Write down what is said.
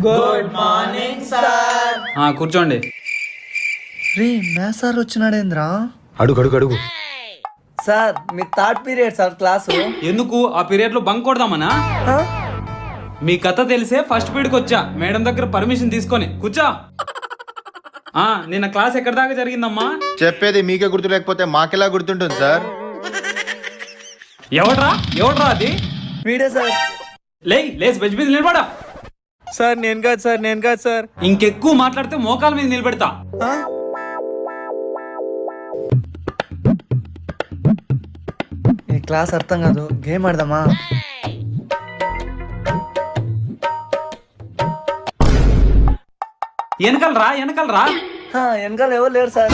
Good morning sir. కూర్చోండి. రే maths sir వచ్చినాడేంద్రా? అడుగు అడుగు అడుగు. సార్ మీ థర్డ్ పీరియడ్ సార్ క్లాసు. ఎందుకు ఆ పీరియడ్ లో బంక్ కొడదామనా? మీ కథ తెలిసే ఫస్ట్ పీరియడ్కి వచ్చా, మేడం దగ్గర పర్మిషన్ తీసుకొని కూర్చో. నిన్న క్లాస్ ఎక్కడి దాకా జరిగిందమ్మా? చెప్పేది మీకే గుర్తు లేకపోతే మాకెలా గుర్తుంటుంది సార్? ఎవడ్రా అది? వీడే సార్. లేచి బెంచ్ మీద నిలబడా. సార్ నేను కాదు సార్. ఇంకెక్కువ మాట్లాడితే మోకాల మీద నిలబెడతా. ఈ క్లాస్ అర్థం కాదు, గేమ్ ఆడదామా? వెనకాలరా. వెనకాల ఎవరు లేరు సార్.